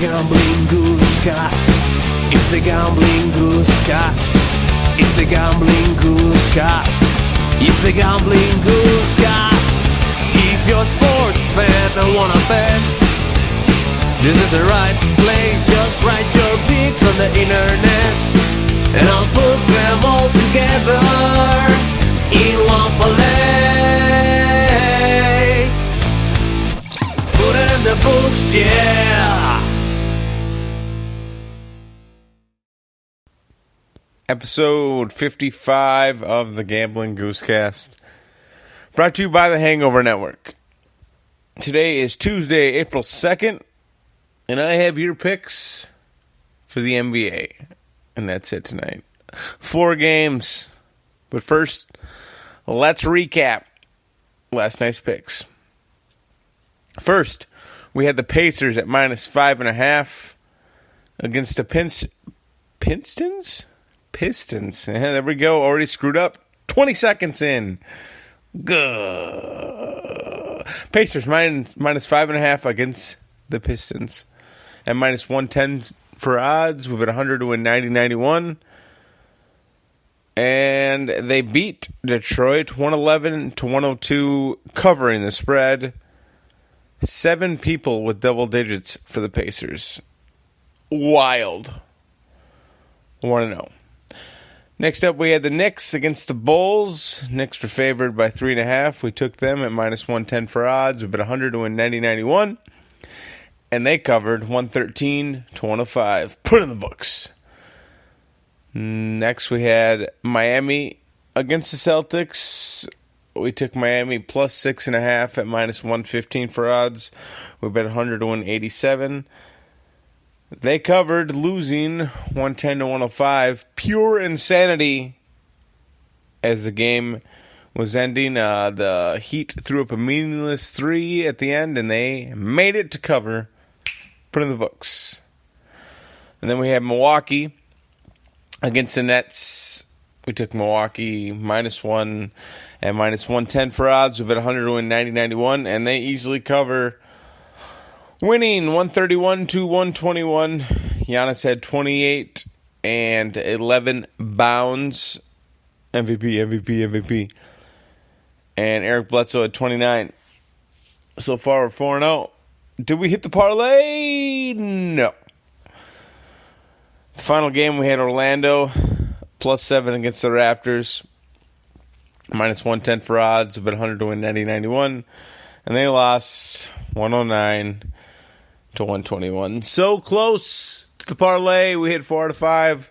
gambling goose cast. It's the gambling goose cast. It's the gambling goose cast. It's the gambling goose cast. If you're a sports fan and wanna bet, this is the right place. Just write your picks on the internet, and I'll put them all together in one parlay. Put it in the books, yeah. Episode 55 of the Gambling Goosecast, brought to you by the Hangover Network. Today is Tuesday, April 2nd, and I have your picks for the NBA. And that's it tonight. 4 games. But first, let's recap last night's picks. First, we had the Pacers at -5.5 against the Pistons? Pistons. There we go. Already screwed up. 20 seconds in. Gah. Pacers -5.5 against the Pistons. At -110 for odds. We've got 100 to win 90-91. And they beat Detroit 111-102, covering the spread. 7 people with double digits for the Pacers. Wild. Want to know. Next up, we had the Knicks against the Bulls. Knicks were favored by 3.5. We took them at -110 for odds. We've got 100 to win 90-91. And they covered 113-105. Put in the books. Next, we had Miami against the Celtics. We took Miami plus 6.5 at -115 for odds. We bet 100 to win 87. They covered, losing 110-105. Pure insanity as the game was ending. The Heat threw up a meaningless 3 at the end, and they made it to cover. Put in the books. And then we have Milwaukee against the Nets. We took Milwaukee -1 at -110 for odds. We bet 100 to win 90-91, and they easily cover, winning 131-121. Giannis had 28 and 11 bounds. MVP. And Eric Bledsoe had 29. So far, we're 4-0. Did we hit the parlay? No. The final game, we had Orlando +7 against the Raptors. -110 for odds, but 100 to win 90-91. And they lost 109-121. So close to the parlay. We hit 4 out of 5.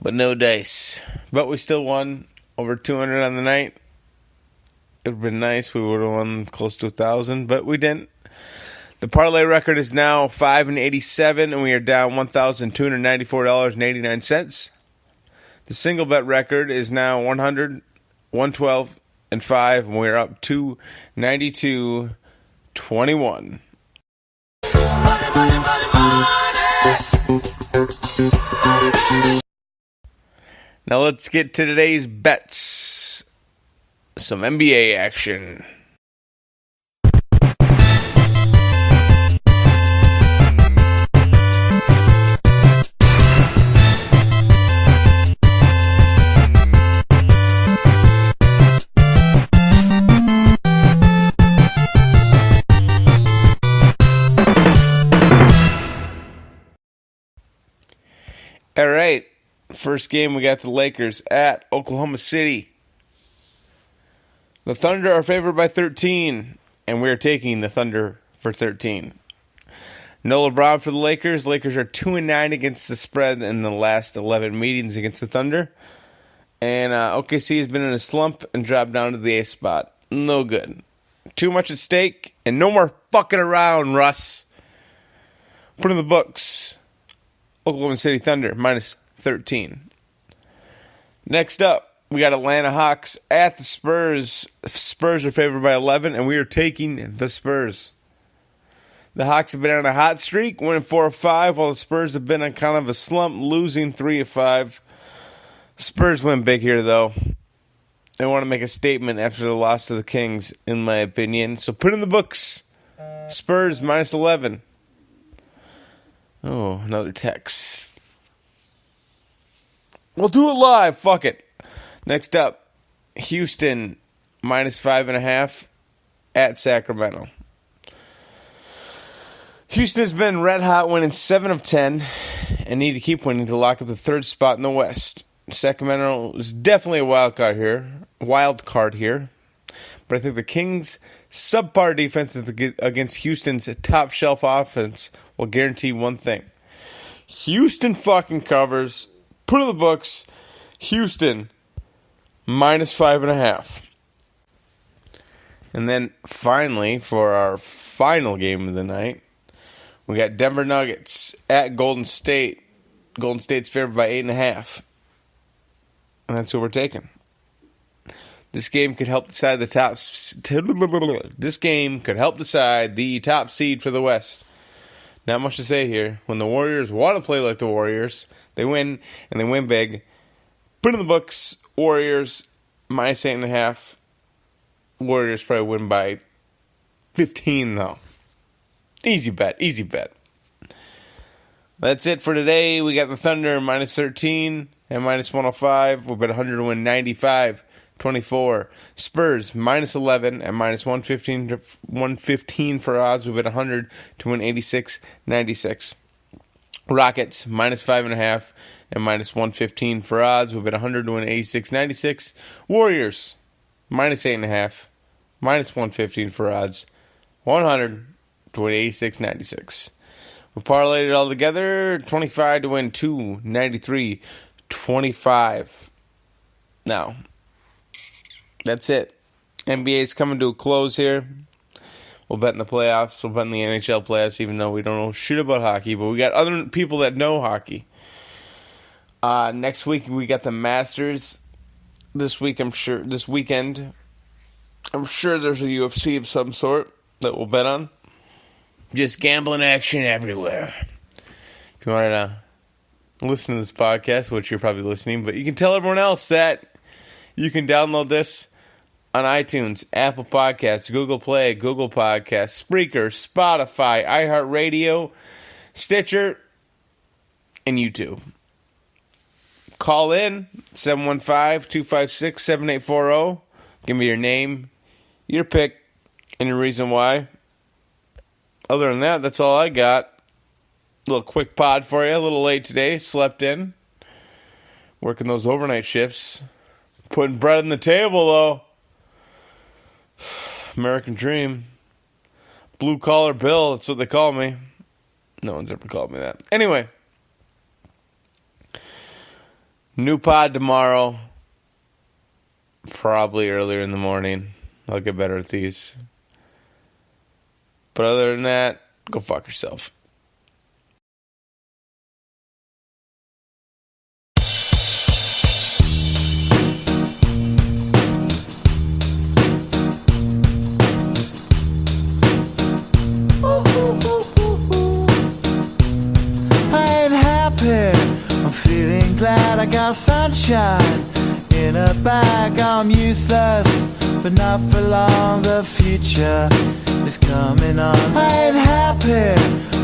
But no dice. But we still won over 200 on the night. It would have been nice. We would have won close to 1,000, but we didn't. The parlay record is now 5-87, and we are down $1,294.89. The single bet record is now 100, 112, and 5, and we are up 292-21. Now let's get to today's bets. Some NBA action. All right, first game we got the Lakers at Oklahoma City. The Thunder are favored by 13, and we are taking the Thunder for 13. No LeBron for the Lakers. Lakers are 2-9 against the spread in the last 11 meetings against the Thunder. And OKC has been in a slump and dropped down to the 8th spot. No good. Too much at stake, and no more fucking around, Russ. Put in the books. Oklahoma City Thunder, -13. Next up, we got Atlanta Hawks at the Spurs. Spurs are favored by 11, and we are taking the Spurs. The Hawks have been on a hot streak, winning 4 of 5, while the Spurs have been on kind of a slump, losing 3 of 5. Spurs win big here, though. They want to make a statement after the loss to the Kings, in my opinion. So put in the books. Spurs -11. Oh, another text. We'll do it live. Fuck it. Next up, Houston -5.5 at Sacramento. Houston has been red hot, winning 7 of 10, and need to keep winning to lock up the third spot in the West. Sacramento is definitely a wild card here, but I think the Kings' subpar defense against Houston's top shelf offense will guarantee one thing: Houston fucking covers. Put in the books, Houston -5.5. And then finally, for our final game of the night, we got Denver Nuggets at Golden State. Golden State's favored by 8.5. And that's who we're taking. This game could help decide the top seed for the West. Not much to say here. When the Warriors want to play like the Warriors, they win, and they win big. Put in the books, Warriors -8.5. Warriors probably win by 15, though. Easy bet. That's it for today. We got the Thunder -13 and -105. We'll bet 100 to win 95-24. Spurs -11 and -115 for odds. We bet 100 to win 86-96. Rockets -5.5 and -115 for odds. We bet 100 to win 86-96. Warriors -8.5, -115 for odds. 100 to win 86-96. We parlayed it all together. 25 to win 293-25. Now, that's it. NBA's coming to a close here. We'll bet in the playoffs. We'll bet in the NHL playoffs, even though we don't know shit about hockey. But we got other people that know hockey. Next week, we got the Masters. This weekend, I'm sure there's a UFC of some sort that we'll bet on. Just gambling action everywhere. If you wanted to listen to this podcast, which you're probably listening, but you can tell everyone else that you can download this on iTunes, Apple Podcasts, Google Play, Google Podcasts, Spreaker, Spotify, iHeartRadio, Stitcher, and YouTube. Call in 715-256-7840. Give me your name, your pick, and your reason why. Other than that, that's all I got. A little quick pod for you. A little late today. Slept in. Working those overnight shifts. Putting bread on the table, though. American dream. Blue collar Bill. That's what they call me. No one's ever called me that. Anyway. New pod tomorrow. Probably earlier in the morning. I'll get better at these. But other than that, go fuck yourself. I ain't happy. I'm feeling glad I got sunshine in a bag. I'm useless, but not for long. The future is coming on. I ain't happy.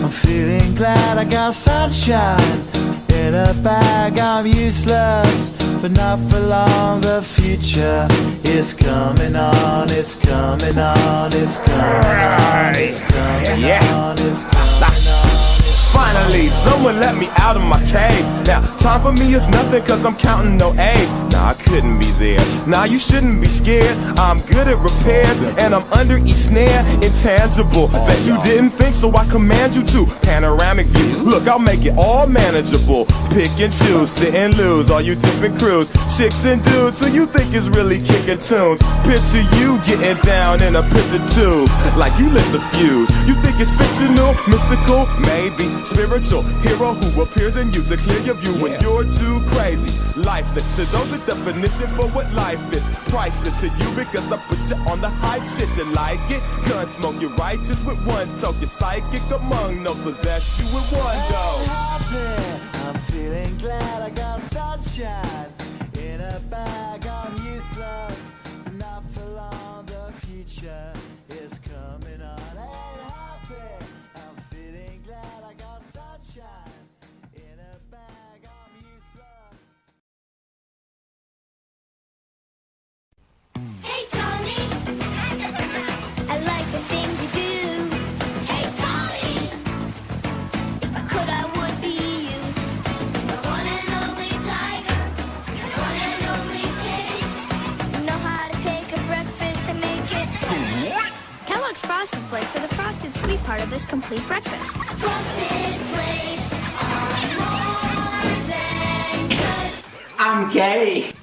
I'm feeling glad I got sunshine in a bag. I'm useless, but not for long. The future is coming on. It's coming on. It's coming on. It's coming on. It's coming on. Finally, someone let me out of my cage. Now, time for me is nothing cause I'm counting no A's. Nah, I couldn't be there. Nah, you shouldn't be scared. I'm good at repairs and I'm under each snare. Intangible, bet you didn't think, so I command you to. Panoramic view, look, I'll make it all manageable. Pick and choose, sit and lose, all you different crews. Chicks and dudes who you think is really kicking tunes. Picture you getting down in a picture tube, like you lit the fuse. You think it's fictional, mystical, maybe spiritual hero who appears in you to clear your view when you're too crazy. Lifeless to those, the definition for what life is. Priceless to you because I put you on the hype shit. You like it? Gun smoke, you're righteous with one toke. You're psychic among those, possess you with one go. I'm feeling glad I got sunshine in a bag. I'm useless, not for long. The future is coming on. I ain't happy. I'm feeling glad I got sunshine. Flakes are the frosted sweet part of this complete breakfast. Frosted Flakes are more than good. I'm gay.